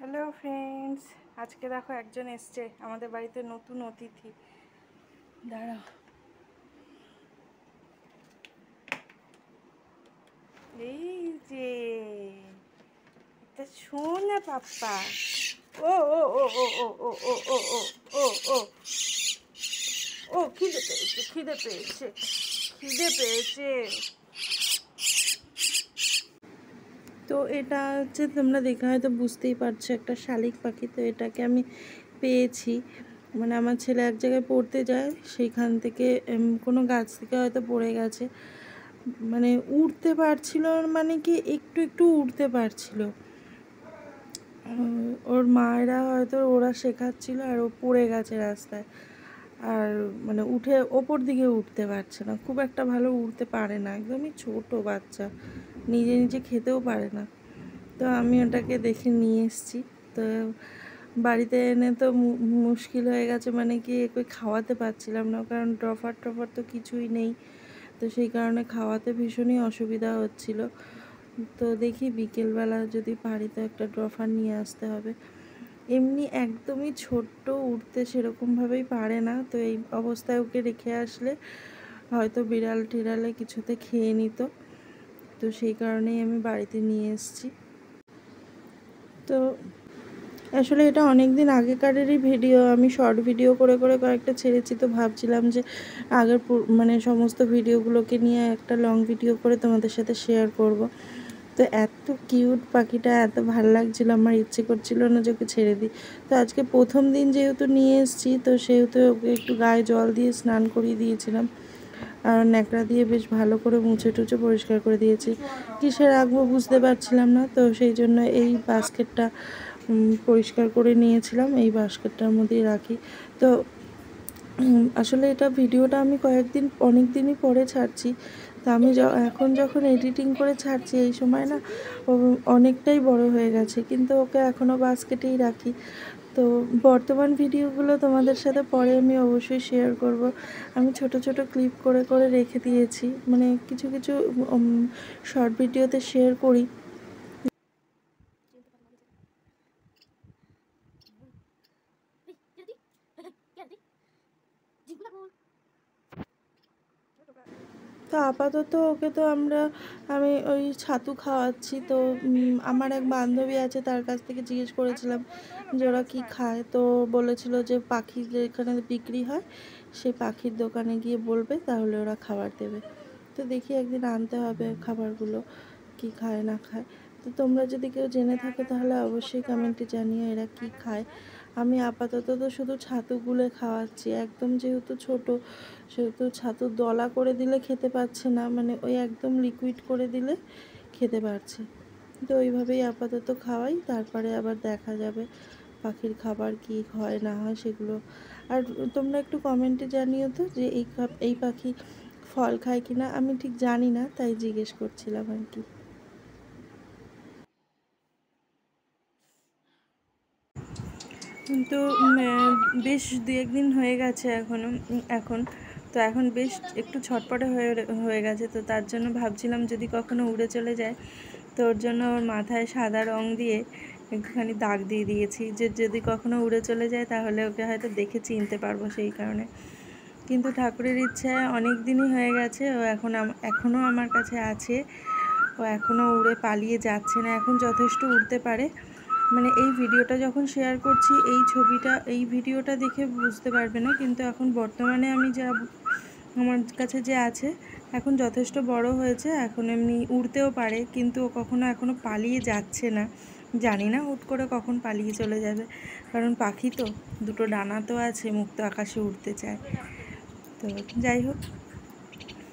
Hello friends, আজকে দেখো একজন এসছে আমাদের বাড়িতে, নতুন অতিথি। দাঁড়াও, এই যে এটা শোন না পাপ্পা। ও ও ও ও ও ও ও ও ও ও ও ও খিদে পেয়েছে, খিদে পেয়েছে, খিদে পেয়েছে। তো এটা হচ্ছে, তোমরা দেখে হয়তো বুঝতেই পারছো, একটা শালিক পাখি। তো এটাকে আমি পেয়েছি, মানে আমার ছেলে এক জায়গায় পড়তে যায়, সেইখান থেকে কোনো গাছ থেকে হয়তো পড়ে গেছে। মানে উড়তে পারছিল, মানে কি একটু একটু উড়তে পারছিল। ওর মায়েরা হয়তো ওরা শেখাচ্ছিল, আর ও পড়ে গেছে রাস্তায়। আর মানে উঠে ওপর দিকে উঠতে পারছে না, খুব একটা ভালো উড়তে পারে না, একদমই ছোট বাচ্চা, নিজে নিজে খেতেও পারে না। তো আমি ওটাকে দেখে নিয়ে এসেছি। তো বাড়িতে এনে তো মুশকিল হয়ে গেছে, মানে কি একে খাওয়াতে পারছিলাম না, কারণ ড্রফার ট্রফার তো কিছুই নেই। তো সেই কারণে খাওয়াতে ভীষণই অসুবিধা হচ্ছিল। তো দেখি বিকেলবেলা যদি পারি তো একটা ড্রফার নিয়ে আসতে হবে। এমনি একদমই ছোট্ট, উঠতে সেরকমভাবেই পারে না। তো এই অবস্থায় ওকে রেখে আসলে হয়তো বিড়াল টিড়ালে কিছুতে খেয়ে নিত। তো সেই কারণেই আমি বাড়িতে নিয়ে এসেছি। তো আসলে এটা অনেক দিন আগেকারেরই ভিডিও, আমি শর্ট ভিডিও করে করে কয়েকটা ছেড়েছি। তো ভাবছিলাম যে আগের মানে সমস্ত ভিডিওগুলোকে নিয়ে একটা লং ভিডিও করে তোমাদের সাথে শেয়ার করব। তো এত কিউট পাখিটা, এত ভালো লাগছিলো, আমার ইচ্ছে করছিল না যে ওকে ছেড়ে দিই। তো আজকে প্রথম দিন যেহেতু নিয়ে এসেছি, তো সেহেতু ওকে একটু গায়ে জল দিয়ে স্নান করিয়ে দিয়েছিলাম, আর ন্যাকড়া দিয়ে বেশ ভালো করে মুছে টুছে পরিষ্কার করে দিয়েছি। কিসে রাখবো বুঝতে পারছিলাম না, তো সেই জন্য এই বাস্কেটটা পরিষ্কার করে নিয়েছিলাম, এই বাস্কেটটার মধ্যেই রাখি। তো আসলে এটা ভিডিওটা আমি অনেক দিনই পরে ছাড়ছি। তো আমি এখন যখন এডিটিং করে ছাড়ছি, এই সময় না ও অনেকটাই বড় হয়ে গেছে, কিন্তু ওকে এখনও বাস্কেটেই রাখি। তো বর্তমান ভিডিওগুলো তোমাদের সাথে পরে আমি অবশ্যই শেয়ার করব। আমি ছোট ছোট ক্লিপ করে করে রেখে দিয়েছি, মানে কিছু কিছু শর্ট ভিডিওতে শেয়ার করি। তো আপাতত ওকে তো আমি ওই ছাতু খাওয়াচ্ছি। তো আমার এক বান্ধবী আছে, তার কাছ থেকে জিজ্ঞেস করেছিলাম যে ওরা কী খায়। তো বলেছিল যে পাখি যেখানে বিক্রি হয় সেই পাখির দোকানে গিয়ে বলবে, তাহলে ওরা খাবার দেবে। তো দেখি একদিন আনতে হবে খাবারগুলো, কি খায় না খায়। তো তোমরা যদি কেউ জেনে থাকো তাহলে অবশ্যই কমেন্টে জানিও এরা কি খায়। আমি আপাতত তো শুধু ছাতু গুলে খাওয়াচ্ছি, একদম যেহেতু ছোট, সেহেতু ছাতু দলা করে দিলে খেতে পারছে না, মানে ওই একদম লিকুইড করে দিলে খেতে পারছে। তো ওইভাবেই আপাতত খাওয়াই, তারপরে আবার দেখা যাবে পাখির খাবার কি হয় না হয় সেগুলো। আর তোমরা একটু কমেন্টে জানিও তো যে এই পাখি ফল খায় কিনা, আমি ঠিক জানি না, তাই জিজ্ঞেস করছিলাম আর কি। তো বেশ দু একদিন হয়ে গেছে এখন তো এখন বেশ একটু ছটপটে হয়ে গেছে। তো তার জন্য ভাবছিলাম যদি কখনো উড়ে চলে যায়, তো ওর জন্য ওর মাথায় সাদা রং দিয়ে একটুখানি দাগ দিয়ে দিয়েছি, যে যদি কখনো উড়ে চলে যায় তাহলে ওকে হয়তো দেখে চিনতে পারবো, সেই কারণে। কিন্তু ঠাকুরের ইচ্ছায় অনেক দিনই হয়ে গেছে, ও এখনও আমার কাছে আছে। ও এখনও উড়ে পালিয়ে যাচ্ছে না, এখন যথেষ্ট উড়তে পারে। মানে এই ভিডিওটা যখন শেয়ার করছি, এই ভিডিওটা দেখে বুঝতে পারবে না, কিন্তু এখন বর্তমানে আমার কাছে যে আছে, এখন যথেষ্ট বড় হয়েছে, এখন এমনি উড়তেও পারে, কিন্তু ও এখনও পালিয়ে যাচ্ছে না। জানি না হুট করে কখন পালিয়ে চলে যাবে, কারণ পাখি তো, দুটো ডানা তো আছে, মুক্ত আকাশে উড়তে চায়। তো যাই হোক,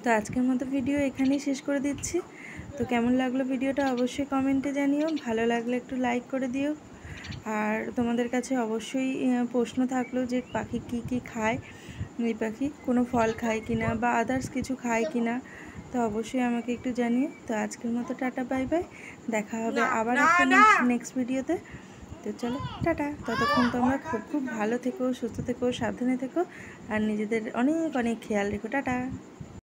তো আজকের মতো ভিডিও এখানেই শেষ করে দিচ্ছি। তো কেমন লাগলো ভিডিওটা অবশ্যই কমেন্টে জানিও, ভালো লাগলে একটু লাইক করে দিও। আর তোমাদের কাছে অবশ্যই প্রশ্ন থাকলো যে পাখি কি কি খায়, এই পাখি কোনো ফল খায় কিনা বা আদার্স কিছু খায় কিনা, তো অবশ্যই আমাকে একটু জানিও। তো আজকের মতো টাটা, বাই বাই, দেখা হবে আবার একটা নেক্সট ভিডিওতে। তো চলো টাটা, ততক্ষণ তোমরা খুব খুব ভালো থেকো, সুস্থ থেকো, সাবধানে থেকো, আর নিজেদের অনেক অনেক খেয়াল রেখো। টাটা।